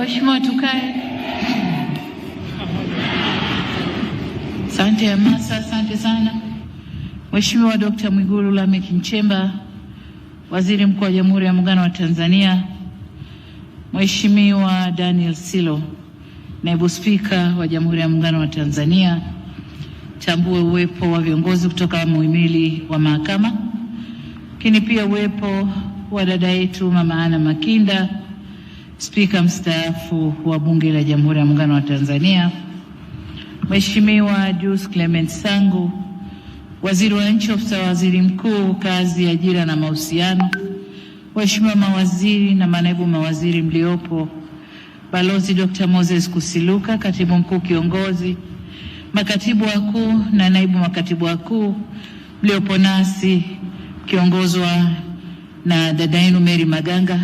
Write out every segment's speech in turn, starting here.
Mheshimiwa, tukae. Asante Hamasa, asante sana. Mheshimiwa Dr. Mwigulu Lameck Nchemba, Waziri Mkuu wa Jamhuri ya Muungano wa Tanzania. Mheshimiwa Daniel Silo, Naibu Spika wa Jamhuri ya Muungano wa Tanzania, tambue uwepo wa viongozi kutoka muhimili wa mahakama, lakini pia uwepo wa dada yetu Mama Ana Makinda, Spika mstaafu wa Bunge la Jamhuri ya Muungano wa Tanzania. Mheshimiwa Julius Clement Sangu, Waziri wa Nchi, Ofisi ya Waziri Mkuu, Kazi, Ajira na Mahusiano. Waheshimiwa mawaziri na manaibu mawaziri mliopo, Balozi Dr. Moses Kusiluka, Katibu Mkuu Kiongozi, makatibu wakuu na naibu makatibu wakuu mliopo nasi kiongozwa na dada yenu Mary Maganga,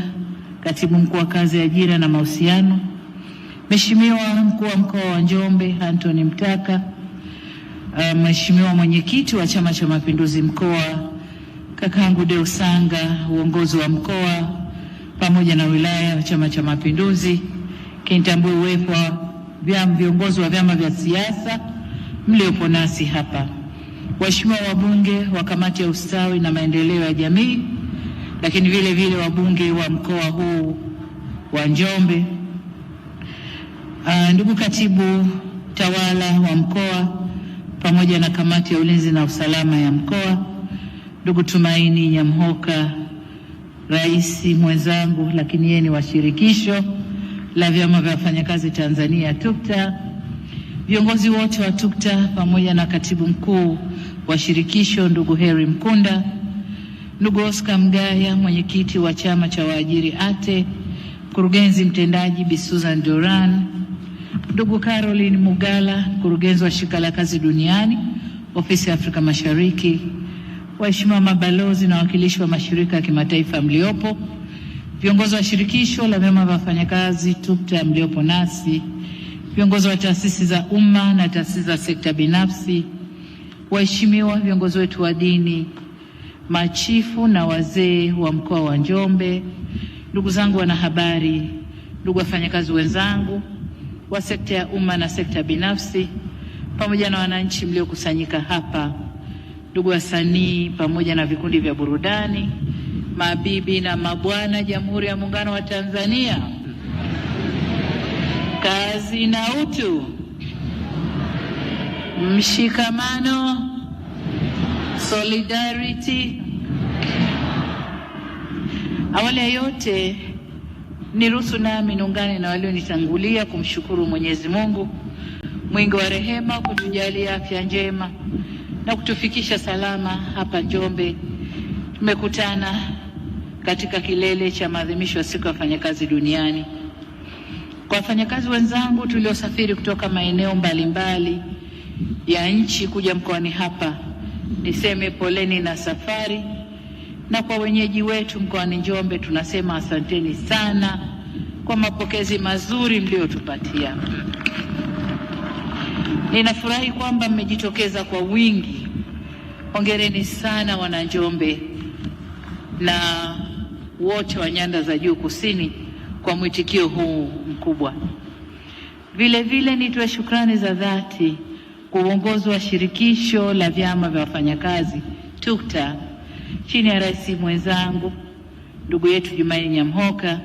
Katibu Mkuu wa Kazi, Ajira na Mahusiano. Mheshimiwa Mkuu wa Mkoa wa Njombe Anthony Mtaka, Mheshimiwa Mwenyekiti wa Chama cha Mapinduzi Mkoa kakangu Deo Sanga, uongozi wa mkoa pamoja na wilaya wa Chama cha Mapinduzi, kinitambue uwepo wa viongozi wa vyama vya siasa mliopo nasi hapa. Waheshimiwa wabunge wa Kamati ya Ustawi na Maendeleo ya Jamii, lakini vile vile wabunge wa mkoa huu wa Njombe, ndugu katibu tawala wa mkoa pamoja na Kamati ya Ulinzi na Usalama ya mkoa, ndugu Tumaini Nyamhoka, rais mwenzangu lakini yeye ni wa shirikisho la vyama vya wafanyakazi Tanzania TUCTA, viongozi wote wa TUCTA pamoja na katibu mkuu wa shirikisho ndugu Heri Mkunda, ndugu Oscar Mgaya, mwenyekiti wa chama cha waajiri ATE, mkurugenzi mtendaji Bi Susan Duran, ndugu Caroline Mugala, mkurugenzi wa Shirika la Kazi Duniani, Ofisi ya Afrika Mashariki, waheshimiwa mabalozi na wakilishi wa mashirika ya kimataifa mliopo, viongozi wa shirikisho la vyama vya wafanyakazi TUCTA mliopo nasi, viongozi wa taasisi za umma na taasisi za sekta binafsi, waheshimiwa viongozi wetu wa dini, machifu na wazee wa mkoa wa Njombe, ndugu zangu wanahabari, ndugu wafanyakazi wenzangu wa sekta ya umma na sekta binafsi, pamoja na wananchi mliokusanyika hapa, ndugu wasanii pamoja na vikundi vya burudani, mabibi na mabwana, Jamhuri ya Muungano wa Tanzania, kazi na utu, mshikamano, solidarity. Awali ya yote niruhusu nami niungane na walionitangulia kumshukuru Mwenyezi Mungu mwingi wa rehema kutujalia afya njema na kutufikisha salama hapa Njombe. Tumekutana katika kilele cha maadhimisho ya siku ya wafanyakazi duniani. Kwa wafanyakazi wenzangu tuliosafiri kutoka maeneo mbalimbali ya nchi kuja mkoani hapa, niseme poleni na safari, na kwa wenyeji wetu mkoani Njombe tunasema asanteni sana kwa mapokezi mazuri mliotupatia. Ninafurahi kwamba mmejitokeza kwa wingi. Hongereni sana wana Njombe na wote wa nyanda za juu kusini kwa mwitikio huu mkubwa. Vile vile nitoe shukrani za dhati kwa uongozi wa shirikisho la vyama vya wafanyakazi TUCTA chini ya rais mwenzangu ndugu yetu Tumaini Nyamhoka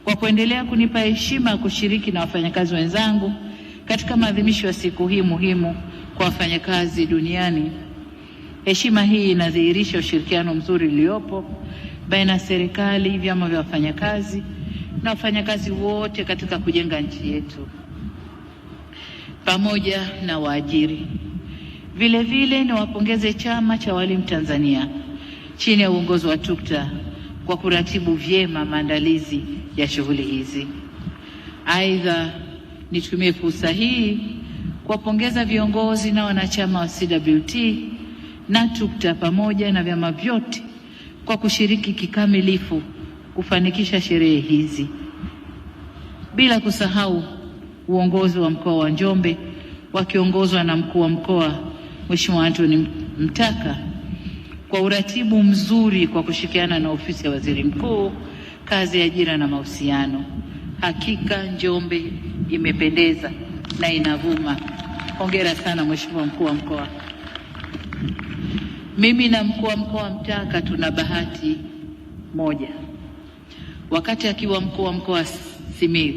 kwa kuendelea kunipa heshima ya kushiriki na wafanyakazi wenzangu katika maadhimisho ya siku hii muhimu kwa wafanyakazi duniani. Heshima hii inadhihirisha ushirikiano mzuri uliopo baina ya serikali, vyama vya wafanyakazi na wafanyakazi wote katika kujenga nchi yetu pamoja na waajiri. Vile vile niwapongeze Chama cha Walimu Tanzania chini ya uongozi wa TUCTA kwa kuratibu vyema maandalizi ya shughuli hizi. Aidha, nitumie fursa hii kuwapongeza viongozi na wanachama wa CWT na TUCTA pamoja na vyama vyote kwa kushiriki kikamilifu kufanikisha sherehe hizi, bila kusahau uongozi wa mkoa wa Njombe wakiongozwa na mkuu wa mkoa Mheshimiwa Anthony Mtaka kwa uratibu mzuri kwa kushirikiana na Ofisi ya Waziri Mkuu, Kazi, Ajira na Mahusiano. Hakika Njombe imependeza na inavuma. Hongera sana Mheshimiwa Mkuu wa Mkoa. Mimi na Mkuu wa Mkoa Mtaka tuna bahati moja. Wakati akiwa Mkuu wa Mkoa Simiyu,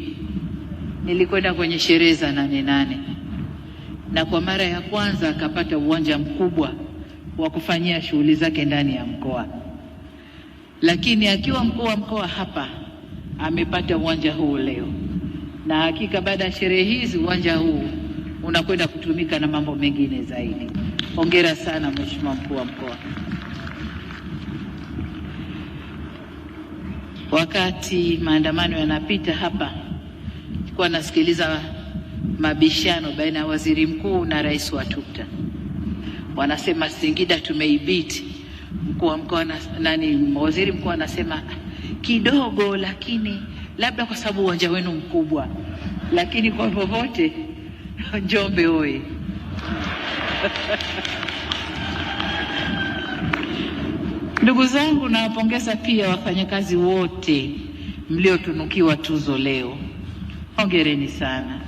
nilikwenda kwenye sherehe za 8/8 na kwa mara ya kwanza akapata uwanja mkubwa wa kufanyia shughuli zake ndani ya mkoa. Lakini akiwa Mkuu wa Mkoa hapa amepata uwanja huu leo, na hakika baada ya sherehe hizi uwanja huu unakwenda kutumika na mambo mengine zaidi. Hongera sana Mheshimiwa Mkuu wa Mkoa. Wakati maandamano yanapita hapa, nilikuwa nasikiliza mabishano baina ya waziri mkuu na rais wa TUCTA. Wanasema Singida tumeibiti. Mkuu wa mkoa waziri mkuu anasema kidogo, lakini labda kwa sababu uwanja wenu mkubwa. Lakini kwa vyovyote Njombe oye! Ndugu zangu, nawapongeza pia wafanyakazi wote mliotunukiwa tuzo leo. Hongereni sana.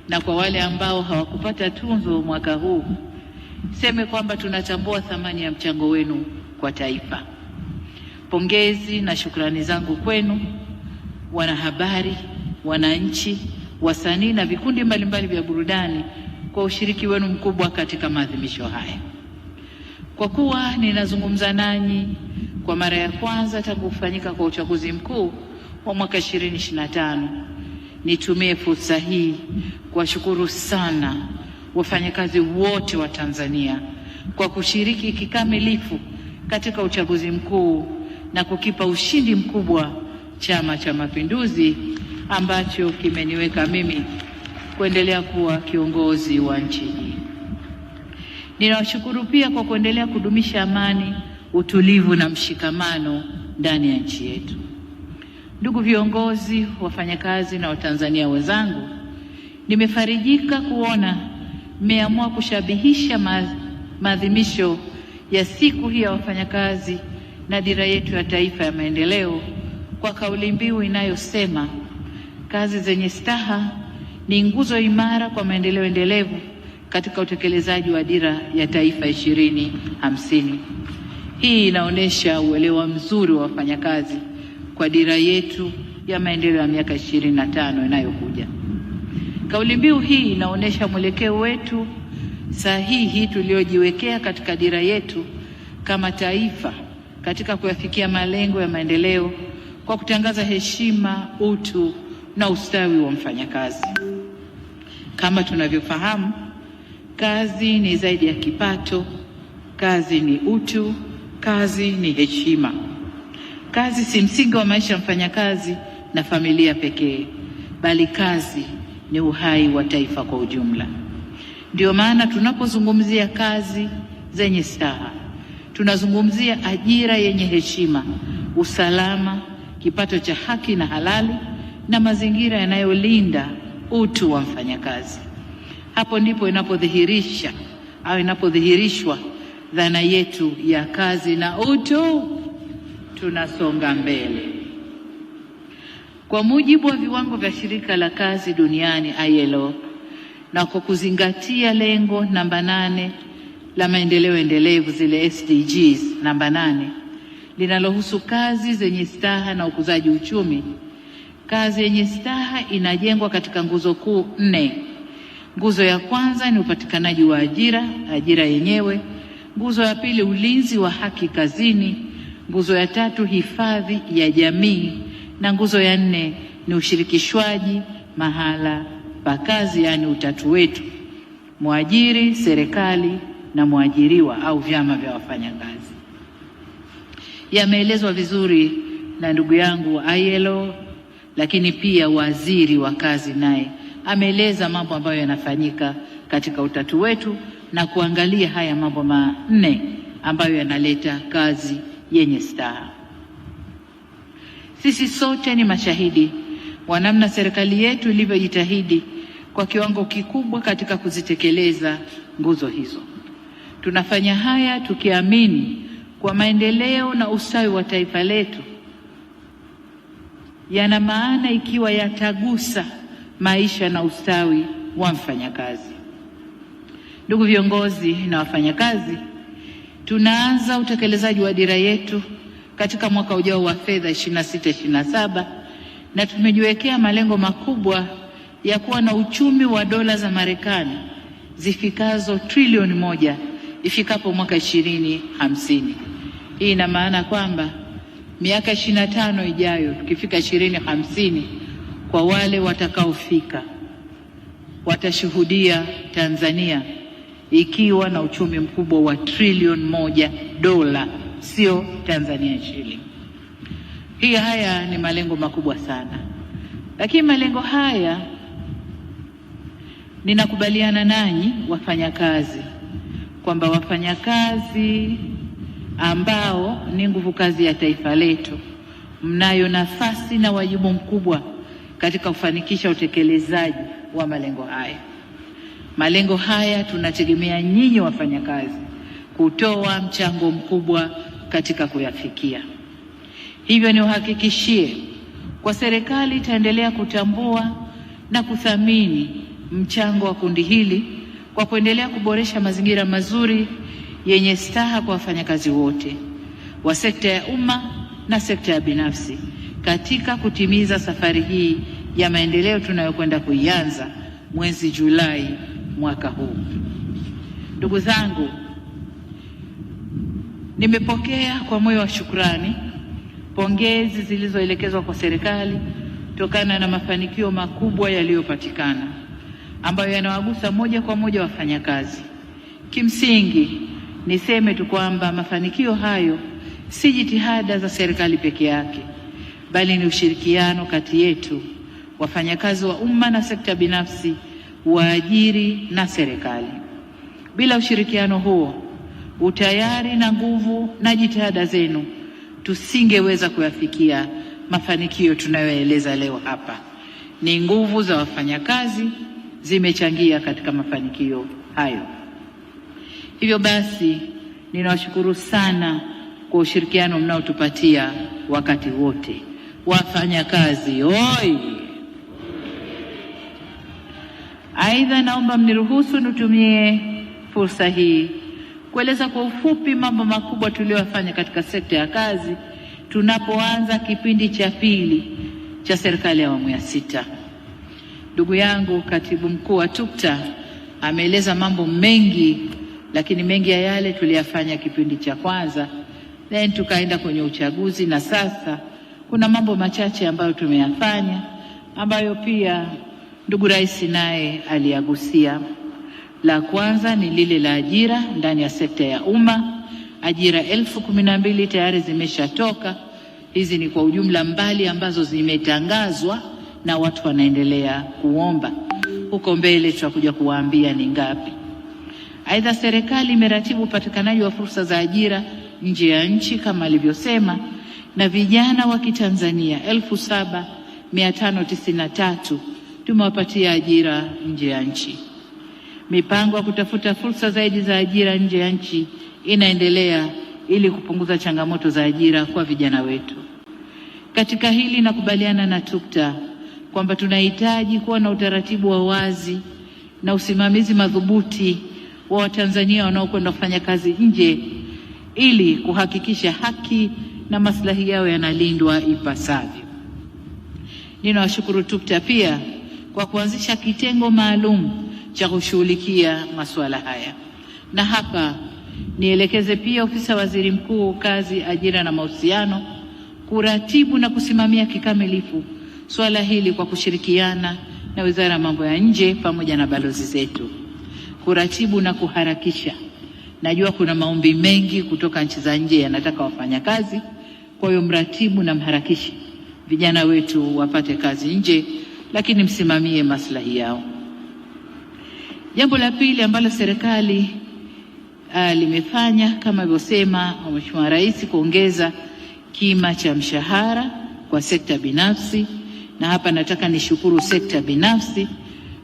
Na kwa wale ambao hawakupata tuzo mwaka huu, seme kwamba tunatambua thamani ya mchango wenu kwa taifa. Pongezi na shukrani zangu kwenu wanahabari, wananchi, wasanii na vikundi mbalimbali vya burudani kwa ushiriki wenu mkubwa katika maadhimisho haya. Kwa kuwa ninazungumza nanyi kwa mara ya kwanza tangu kufanyika kwa uchaguzi mkuu wa mwaka 2025, nitumie fursa hii kuwashukuru sana wafanyakazi wote wa Tanzania kwa kushiriki kikamilifu katika uchaguzi mkuu na kukipa ushindi mkubwa Chama cha Mapinduzi ambacho kimeniweka mimi kuendelea kuwa kiongozi wa nchi hii. Ninawashukuru pia kwa kuendelea kudumisha amani, utulivu na mshikamano ndani ya nchi yetu. Ndugu viongozi, wafanyakazi na Watanzania wenzangu, nimefarijika kuona mmeamua kushabihisha maadhimisho ya siku hii ya wafanyakazi na dira yetu ya taifa ya maendeleo kwa kauli mbiu inayosema kazi zenye staha ni nguzo imara kwa maendeleo endelevu katika utekelezaji wa dira ya taifa 2050. Hii inaonyesha uelewa mzuri wa wafanyakazi kwa dira yetu ya maendeleo ya miaka 25 inayokuja. Kauli mbiu hii inaonyesha mwelekeo wetu sahihi tuliojiwekea katika dira yetu kama taifa katika kuyafikia malengo ya maendeleo kwa kutangaza heshima, utu na ustawi wa mfanyakazi. Kama tunavyofahamu, kazi ni zaidi ya kipato, kazi ni utu, kazi ni heshima. Kazi si msingi wa maisha ya mfanyakazi na familia pekee, bali kazi ni uhai wa taifa kwa ujumla. Ndio maana tunapozungumzia kazi zenye staha, tunazungumzia ajira yenye heshima, usalama, kipato cha haki na halali na mazingira yanayolinda utu wa mfanyakazi. Hapo ndipo inapodhihirishwa dhana yetu ya kazi na utu, tunasonga mbele. Kwa mujibu wa viwango vya shirika la kazi duniani ILO, na kwa kuzingatia lengo namba 8 la maendeleo endelevu, zile SDGs namba 8, linalohusu kazi zenye staha na ukuzaji uchumi, kazi yenye staha inajengwa katika nguzo kuu 4. Nguzo ya kwanza ni upatikanaji wa ajira yenyewe. Nguzo ya pili, ulinzi wa haki kazini. Nguzo ya tatu, hifadhi ya jamii, na nguzo ya 4 ni ushirikishwaji mahala pa kazi, yaani utatu wetu: mwajiri, serikali na mwajiriwa au vyama vya wafanyakazi. Yameelezwa vizuri na ndugu yangu wa ILO, lakini pia waziri wa kazi naye ameeleza mambo ambayo yanafanyika katika utatu wetu na kuangalia haya mambo 4 ambayo yanaleta kazi yenye staha. Sisi sote ni mashahidi wa namna serikali yetu ilivyojitahidi kwa kiwango kikubwa katika kuzitekeleza nguzo hizo. Tunafanya haya tukiamini kwa maendeleo na ustawi wa taifa letu yana maana ikiwa yatagusa maisha na ustawi wa mfanyakazi. Ndugu viongozi na wafanyakazi, tunaanza utekelezaji wa dira yetu katika mwaka ujao wa fedha 26-27 na tumejiwekea malengo makubwa ya kuwa na uchumi wa dola za Marekani zifikazo trilioni 1 ifikapo mwaka 2050. Hii ina maana kwamba miaka 25 ijayo tukifika 2050, kwa wale watakaofika watashuhudia Tanzania ikiwa na uchumi mkubwa wa trilioni 1 dola, sio Tanzania shilingi. Haya ni malengo makubwa sana, lakini malengo haya ninakubaliana nanyi wafanyakazi kwamba wafanyakazi ambao ni nguvu kazi ya taifa letu, mnayo nafasi na wajibu mkubwa katika kufanikisha utekelezaji wa malengo haya. Malengo haya tunategemea nyinyi wafanyakazi kutoa mchango mkubwa katika kuyafikia. Hivyo niwahakikishie kwa serikali itaendelea kutambua na kuthamini mchango wa kundi hili kwa kuendelea kuboresha mazingira mazuri yenye staha kwa wafanyakazi wote wa sekta ya umma na sekta ya binafsi katika kutimiza safari hii ya maendeleo tunayokwenda kuianza mwezi Julai mwaka huu. Ndugu zangu, nimepokea kwa moyo wa shukrani pongezi zilizoelekezwa kwa serikali kutokana na mafanikio makubwa yaliyopatikana ambayo yanawagusa moja kwa moja wafanyakazi. Kimsingi niseme tu kwamba mafanikio hayo si jitihada za serikali peke yake, bali ni ushirikiano kati yetu wafanyakazi wa umma na sekta binafsi, waajiri na serikali. Bila ushirikiano huo, utayari na nguvu na jitihada zenu, tusingeweza kuyafikia mafanikio tunayoeleza leo hapa. Ni nguvu za wafanyakazi zimechangia katika mafanikio hayo. Hivyo basi, ninawashukuru sana kwa ushirikiano mnaotupatia wakati wote. Wafanyakazi oi! Aidha, naomba mniruhusu nitumie fursa hii kueleza kwa ufupi mambo makubwa tuliyofanya katika sekta ya kazi tunapoanza kipindi cha pili cha serikali ya awamu ya 6. Ndugu yangu Katibu Mkuu wa TUCTA ameeleza mambo mengi, lakini mengi ya yale tuliyafanya kipindi cha kwanza, then tukaenda kwenye uchaguzi, na sasa kuna mambo machache ambayo tumeyafanya ambayo pia ndugu Rais naye aliyagusia. La kwanza ni lile la ajira ndani ya sekta ya umma. Ajira 12,000 tayari zimeshatoka. Hizi ni kwa ujumla mbali ambazo zimetangazwa na watu wanaendelea kuomba. Huko mbele tutakuja kuwaambia ni ngapi. Aidha, serikali imeratibu upatikanaji wa fursa za ajira nje ya nchi kama alivyosema, na vijana wa Kitanzania 7,593 tumewapatia ajira nje ya nchi. Mipango ya kutafuta fursa zaidi za ajira nje ya nchi inaendelea ili kupunguza changamoto za ajira kwa vijana wetu. Katika hili nakubaliana na TUCTA kwamba tunahitaji kuwa na utaratibu wa wazi na usimamizi madhubuti wa Watanzania wanaokwenda kufanya kazi nje ili kuhakikisha haki na maslahi yao yanalindwa ipasavyo. Ninawashukuru TUCTA pia kwa kuanzisha kitengo maalum cha kushughulikia masuala haya. Na hapa nielekeze pia ofisi ya Waziri Mkuu, Kazi, Ajira na Mahusiano kuratibu na kusimamia kikamilifu swala hili kwa kushirikiana na Wizara ya Mambo ya Nje pamoja na balozi zetu. Kuratibu na kuharakisha. Najua kuna maombi mengi kutoka nchi za nje yanataka wafanyakazi, kwa hiyo mratibu na mharakishi vijana wetu wapate kazi nje, lakini msimamie maslahi yao. Jambo la pili ambalo serikali limefanya kama alivyosema Mheshimiwa Rais, kuongeza kima cha mshahara kwa sekta binafsi, na hapa nataka nishukuru sekta binafsi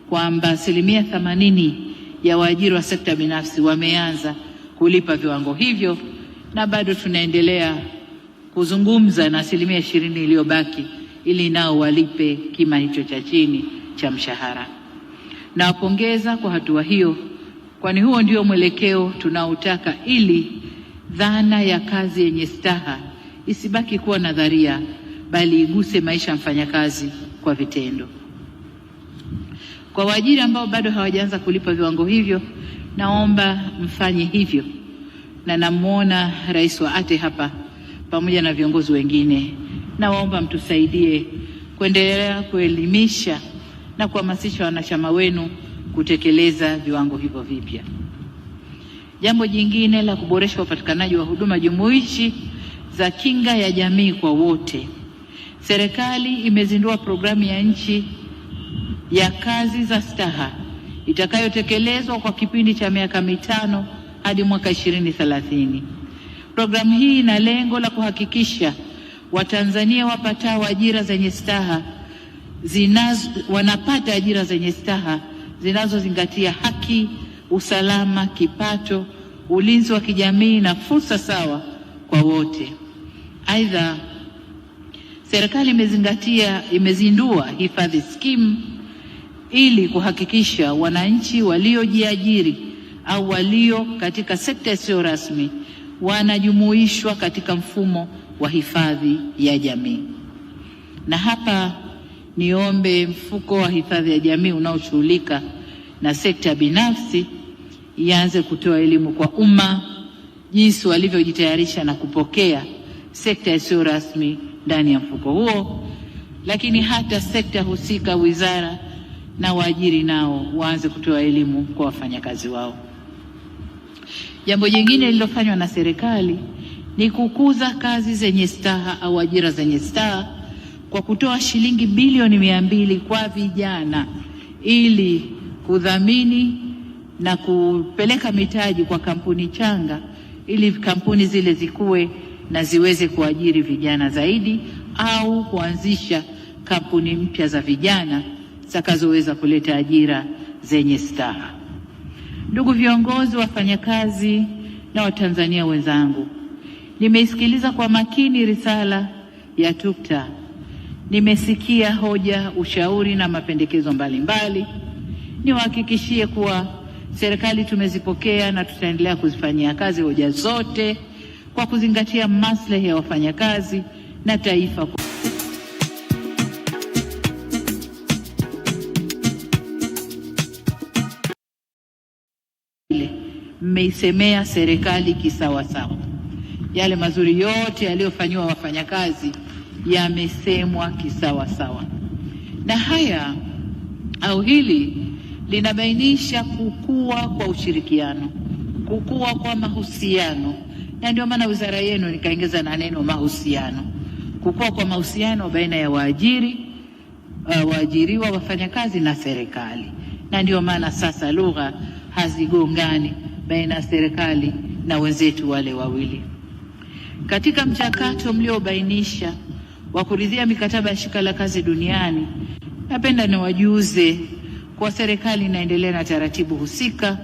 kwamba 80% ya waajiri wa sekta binafsi wameanza kulipa viwango hivyo, na bado tunaendelea kuzungumza na 20% iliyobaki ili nao walipe kima hicho cha chini cha mshahara. Nawapongeza kwa hatua hiyo, kwani huo ndio mwelekeo tunaotaka, ili dhana ya kazi yenye staha isibaki kuwa nadharia, bali iguse maisha ya mfanyakazi kwa vitendo. Kwa waajiri ambao bado hawajaanza kulipa viwango hivyo, naomba mfanye hivyo, na namuona Rais wa ATE hapa pamoja na viongozi wengine. Naomba mtusaidie kuendelea kuelimisha na kuhamasisha wanachama wenu kutekeleza viwango hivyo vipya. Jambo jingine la kuboresha upatikanaji wa huduma jumuishi za kinga ya jamii kwa wote. Serikali imezindua programu ya nchi ya kazi za staha itakayotekelezwa kwa kipindi cha miaka 5 hadi mwaka 2030. Programu hii ina lengo la kuhakikisha Watanzania wapatao ajira zenye staha wanapata ajira zenye staha zinazozingatia haki, usalama, kipato, ulinzi wa kijamii na fursa sawa kwa wote. Aidha, serikali imezindua hifadhi scheme ili kuhakikisha wananchi waliojiajiri au walio katika sekta isiyo rasmi wanajumuishwa katika mfumo wa hifadhi ya jamii. Na hapa niombe mfuko wa hifadhi ya jamii unaoshughulika na sekta binafsi ianze kutoa elimu kwa umma jinsi walivyojitayarisha na kupokea sekta isiyo rasmi ndani ya mfuko huo, lakini hata sekta husika, wizara na waajiri nao waanze kutoa elimu kwa wafanyakazi wao. Jambo jingine lililofanywa na serikali ni kukuza kazi zenye staha au ajira zenye staha kwa kutoa shilingi bilioni 200 kwa vijana ili kudhamini na kupeleka mitaji kwa kampuni changa ili kampuni zile zikue na ziweze kuajiri vijana zaidi au kuanzisha kampuni mpya za vijana zitakazoweza kuleta ajira zenye staha. Ndugu viongozi, wafanyakazi na Watanzania wenzangu, nimeisikiliza kwa makini risala ya TUCTA. Nimesikia hoja, ushauri na mapendekezo mbalimbali. Niwahakikishie kuwa serikali tumezipokea na tutaendelea kuzifanyia kazi hoja zote kwa kuzingatia maslahi ya wafanyakazi na taifa. Mmeisemea serikali kisawasawa. Yale mazuri yote yaliyofanywa wafanyakazi yamesemwa kisawasawa, na hili linabainisha kukua kwa ushirikiano, kukua kwa mahusiano, na ndio maana wizara yenu nikaongeza na neno mahusiano, kukua kwa mahusiano baina ya waajiriwa, wafanyakazi na serikali, na ndio maana sasa lugha hazigongani baina ya serikali na wenzetu wale wawili. Katika mchakato mliobainisha wa kuridhia mikataba ya shirika la kazi duniani, napenda niwajuze kwa serikali inaendelea na taratibu husika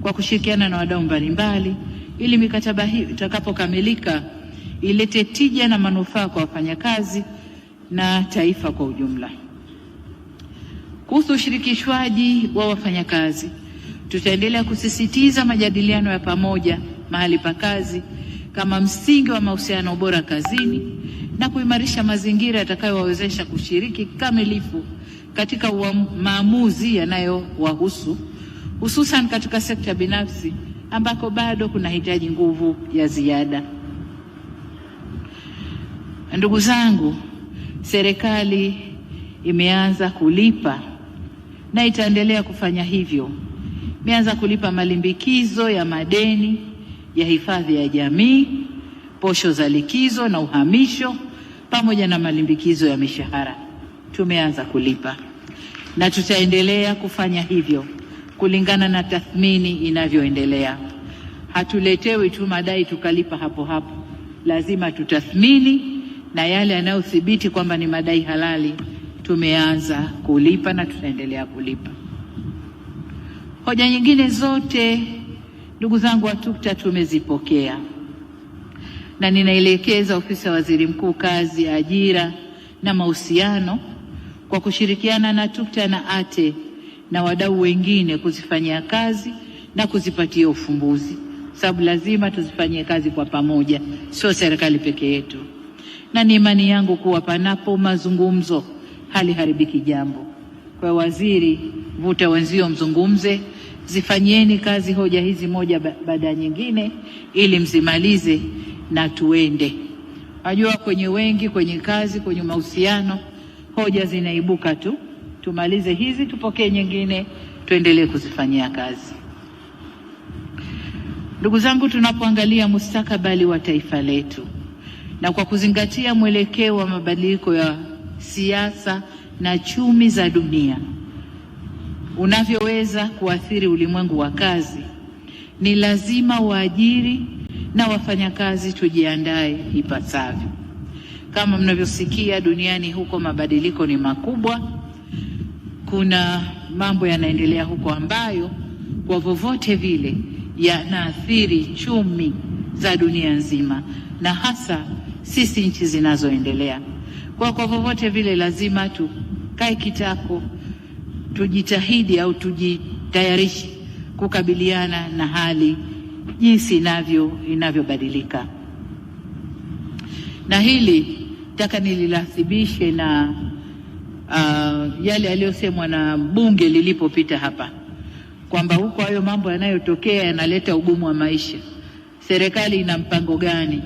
kwa kushirikiana na wadau mbalimbali ili mikataba hii itakapokamilika ilete tija na manufaa kwa wafanyakazi na taifa kwa ujumla. Kuhusu ushirikishwaji wa wafanyakazi, tutaendelea kusisitiza majadiliano ya pamoja mahali pa kazi kama msingi wa mahusiano bora kazini na kuimarisha mazingira yatakayowawezesha kushiriki kikamilifu katika maamuzi yanayowahusu, hususan katika sekta binafsi ambako bado kunahitaji nguvu ya ziada. Ndugu zangu, serikali imeanza kulipa na itaendelea kufanya hivyo. Imeanza kulipa malimbikizo ya madeni ya hifadhi ya jamii, posho za likizo na uhamisho, pamoja na malimbikizo ya mishahara. Tumeanza kulipa na tutaendelea kufanya hivyo kulingana na tathmini inavyoendelea. Hatuletewi tu madai tukalipa hapo hapo. Lazima tutathmini, na yale yanayothibiti kwamba ni madai halali tumeanza kulipa na tutaendelea kulipa. Hoja nyingine zote, ndugu zangu wa TUCTA, tumezipokea na ninaelekeza ofisi ya Waziri Mkuu, Kazi, Ajira na mahusiano kwa kushirikiana na TUCTA na ATE na wadau wengine kuzifanyia kazi na kuzipatia ufumbuzi, sababu lazima tuzifanyie kazi kwa pamoja, sio serikali peke yetu. Na ni imani yangu kuwa panapo mazungumzo haliharibiki jambo. Kwa waziri, vuta wenzio mzungumze, zifanyeni kazi hoja hizi moja baada ya nyingine ili mzimalize na tuende. Najua kwenye wengi, kwenye kazi, kwenye mahusiano, hoja zinaibuka tu. Tumalize hizi, tupokee nyingine, tuendelee kuzifanyia kazi. Ndugu zangu, tunapoangalia mustakabali wa taifa letu na kwa kuzingatia mwelekeo wa mabadiliko ya siasa na chumi za dunia unavyoweza kuathiri ulimwengu wa kazi, ni lazima waajiri na wafanyakazi tujiandae ipasavyo. Kama mnavyosikia duniani huko mabadiliko ni makubwa. Kuna mambo yanaendelea huko ambayo kwa vyovyote vile yanaathiri chumi za dunia nzima na hasa sisi nchi zinazoendelea. Kwa vyovyote vile lazima tukae kitako, tujitahidi au tujitayarishe kukabiliana na hali jinsi inavyobadilika. Na hili nataka nililathibishe na yale yaliyosemwa na bunge lilipopita hapa kwamba huko hayo mambo yanayotokea yanaleta ugumu wa maisha. Serikali ina mpango gani?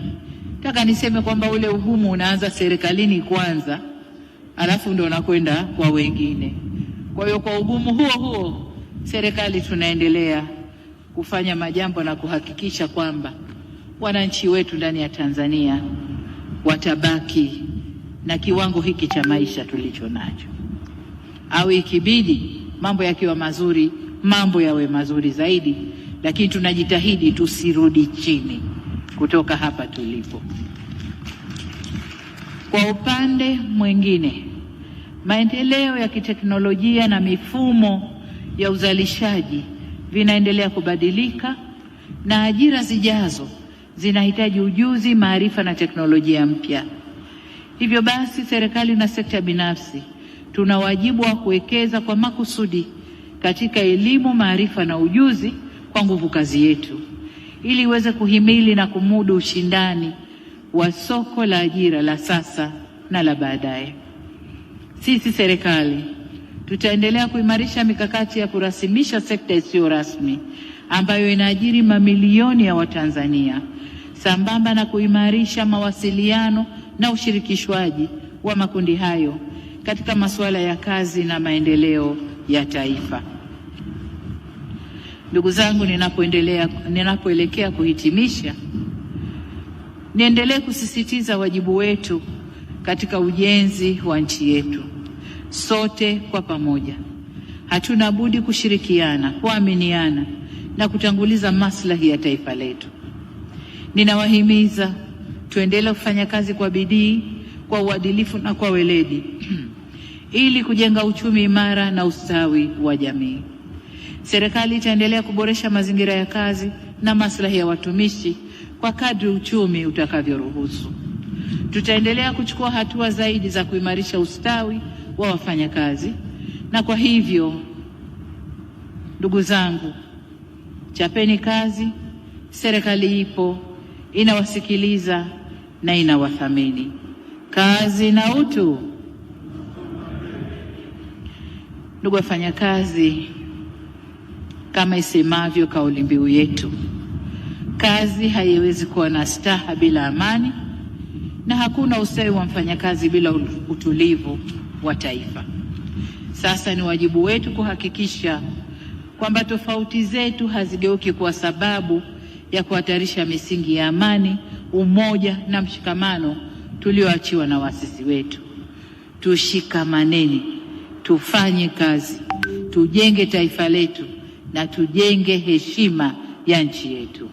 Nataka niseme kwamba ule ugumu unaanza serikalini kwanza, alafu ndio unakwenda kwa wengine. Kwa hiyo kwa ugumu huo serikali tunaendelea kufanya majambo na kuhakikisha kwamba wananchi wetu ndani ya Tanzania watabaki na kiwango hiki cha maisha tulicho nacho. Au ikibidi mambo yakiwa mazuri, mambo yawe mazuri zaidi, lakini tunajitahidi tusirudi chini kutoka hapa tulipo. Kwa upande mwingine, maendeleo ya kiteknolojia na mifumo ya uzalishaji vinaendelea kubadilika na ajira zijazo zinahitaji ujuzi, maarifa na teknolojia mpya. Hivyo basi, serikali na sekta binafsi tuna wajibu wa kuwekeza kwa makusudi katika elimu, maarifa na ujuzi kwa nguvu kazi yetu ili iweze kuhimili na kumudu ushindani wa soko la ajira la sasa na la baadaye. Sisi serikali tutaendelea kuimarisha mikakati ya kurasimisha sekta isiyo rasmi ambayo inaajiri mamilioni ya Watanzania, sambamba na kuimarisha mawasiliano na ushirikishwaji wa makundi hayo katika masuala ya kazi na maendeleo ya taifa. Ndugu zangu, ninapoelekea kuhitimisha, niendelee kusisitiza wajibu wetu katika ujenzi wa nchi yetu. Sote kwa pamoja hatuna budi kushirikiana, kuaminiana na kutanguliza maslahi ya taifa letu. Ninawahimiza tuendelee kufanya kazi kwa bidii, kwa uadilifu na kwa weledi ili kujenga uchumi imara na ustawi wa jamii. Serikali itaendelea kuboresha mazingira ya kazi na maslahi ya watumishi kwa kadri uchumi utakavyoruhusu. Tutaendelea kuchukua hatua zaidi za kuimarisha ustawi wa wafanyakazi, na kwa hivyo ndugu zangu, chapeni kazi. Serikali ipo, inawasikiliza na inawathamini. Kazi na utu. Ndugu wafanyakazi, kama isemavyo kauli mbiu yetu, kazi haiwezi kuwa na staha bila amani, na hakuna ustawi wa mfanyakazi bila utulivu wa taifa. Sasa ni wajibu wetu kuhakikisha kwamba tofauti zetu hazigeuki kwa sababu ya kuhatarisha misingi ya amani, umoja na mshikamano tulioachiwa na waasisi wetu. Tushikamaneni, tufanye kazi, tujenge taifa letu na tujenge heshima ya nchi yetu.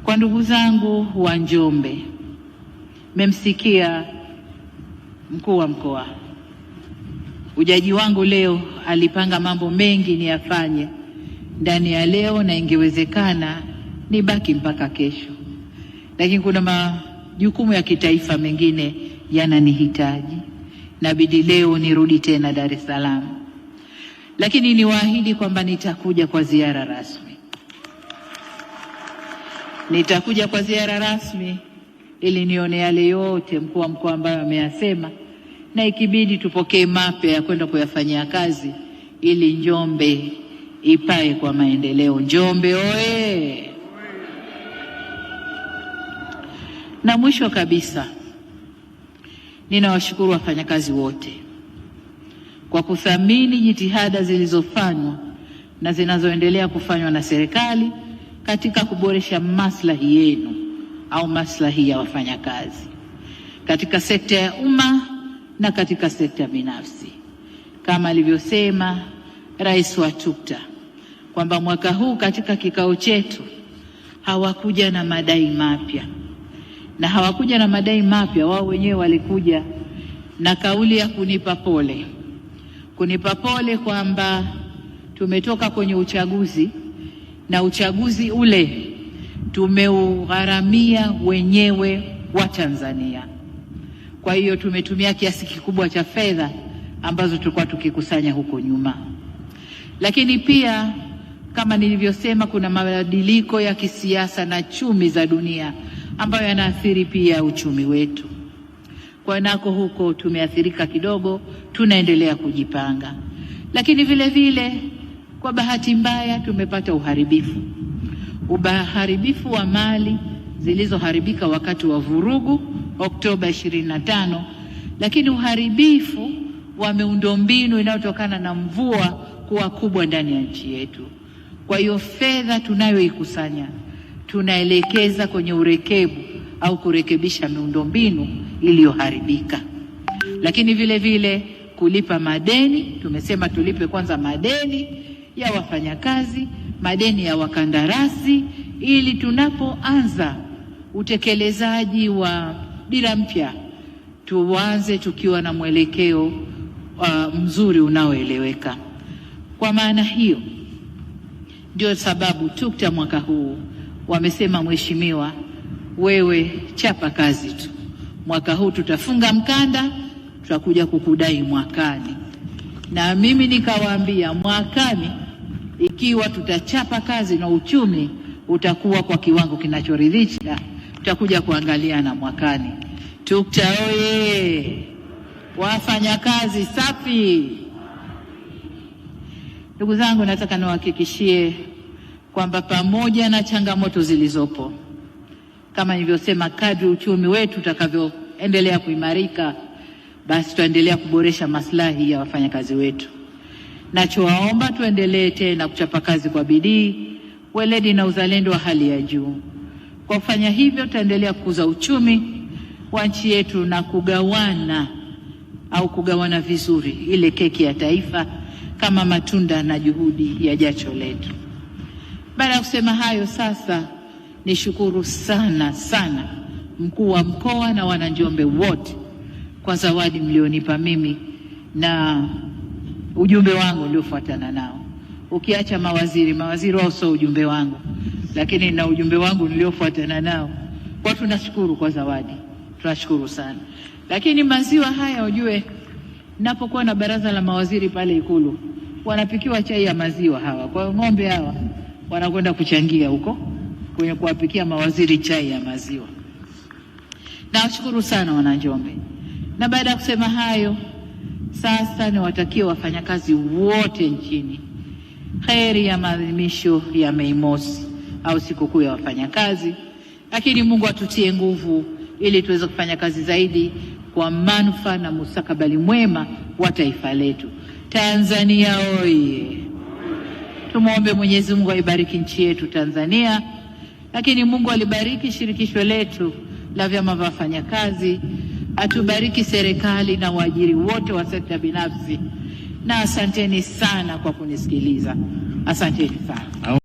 Kwa ndugu zangu wa Njombe, mmemsikia mkuu wa mkoa. Ujaji wangu leo alipanga mambo mengi niyafanye ndani ya leo, na ingewezekana nibaki mpaka kesho, lakini kuna majukumu ya kitaifa mengine yananihitaji, nabidi leo nirudi tena Dar es Salaam, lakini niwaahidi kwamba nitakuja kwa ziara rasmi. Nitakuja kwa ziara rasmi ili nione yale yote mkuu wa mkoa ambayo ameyasema, na ikibidi tupokee mapya ya kwenda kuyafanyia kazi ili Njombe ipae kwa maendeleo. Njombe oye! Na mwisho kabisa, ninawashukuru wafanyakazi wote kwa kuthamini jitihada zilizofanywa na zinazoendelea kufanywa na serikali katika kuboresha maslahi yenu au maslahi ya wafanyakazi katika sekta ya umma na katika sekta binafsi. Kama alivyosema Rais wa TUCTA kwamba mwaka huu katika kikao chetu hawakuja na madai mapya, na hawakuja na madai mapya, wao wenyewe walikuja na kauli ya kunipa pole kwamba tumetoka kwenye uchaguzi na uchaguzi ule tumeugharamia wenyewe wa Tanzania. Kwa hiyo tumetumia kiasi kikubwa cha fedha ambazo tulikuwa tukikusanya huko nyuma. Lakini pia kama nilivyosema, kuna mabadiliko ya kisiasa na chumi za dunia ambayo yanaathiri pia uchumi wetu. Kwa nako huko tumeathirika kidogo, tunaendelea kujipanga. Lakini vile vile kwa bahati mbaya tumepata uharibifu wa mali zilizoharibika wakati wa vurugu Oktoba 25, lakini uharibifu wa miundombinu inayotokana na mvua kuwa kubwa ndani ya nchi yetu. Kwa hiyo fedha tunayoikusanya tunaelekeza kwenye urekebu au kurekebisha miundombinu iliyoharibika. Lakini vile vile kulipa madeni, tumesema tulipe kwanza madeni ya wafanyakazi, madeni ya wakandarasi, ili tunapoanza utekelezaji wa dira mpya tuanze tukiwa na mwelekeo mzuri unaoeleweka. Kwa maana hiyo ndio sababu TUCTA mwaka huu wamesema, Mheshimiwa, wewe chapa kazi tu. Mwaka huu tutafunga mkanda, tutakuja kukudai mwakani. Na mimi nikawaambia mwakani, ikiwa tutachapa kazi na uchumi utakuwa kwa kiwango kinachoridhisha, tutakuja kuangaliana mwakani. TUCTA oye! Wafanyakazi safi! Ndugu zangu, nataka niwahakikishie kwamba pamoja na changamoto zilizopo, kama nilivyosema, kadri uchumi wetu utakavyoendelea kuimarika, basi tutaendelea kuboresha maslahi ya wafanyakazi wetu. Nachowaomba tuendelee tena kuchapa kazi kwa bidii, weledi na uzalendo wa hali ya juu. Kwa kufanya hivyo, tutaendelea kukuza uchumi wa nchi yetu na kugawana vizuri ile keki ya taifa kama matunda na juhudi ya jasho letu. Baada ya kusema hayo, sasa nishukuru sana mkuu wa mkoa na wananjombe wote kwa zawadi mlionipa mimi na ujumbe wangu uliofuatana nao. Ukiacha mawaziri wao sio ujumbe wangu, lakini na ujumbe wangu niliofuatana nao. Kwa tunashukuru kwa zawadi, tunashukuru sana. Lakini maziwa haya, ujue, napokuwa na baraza la mawaziri pale Ikulu, wanapikiwa chai ya maziwa hawa. Kwa hiyo ng'ombe hawa wanakwenda kuchangia huko kwenye kuwapikia mawaziri chai ya maziwa. Nawashukuru sana wananjombe. Na baada ya kusema hayo, sasa niwatakie wafanyakazi wote nchini heri ya maadhimisho ya Mei Mosi au sikukuu ya wafanyakazi. Lakini Mungu atutie nguvu ili tuweze kufanya kazi zaidi kwa manufaa na mustakabali mwema wa taifa letu. Tanzania oye! Tumuombe Mwenyezi Mungu aibariki nchi yetu Tanzania, lakini Mungu alibariki shirikisho letu la vyama vya wafanyakazi, atubariki serikali na waajiri wote wa sekta binafsi. Na asanteni sana kwa kunisikiliza. Asanteni sana.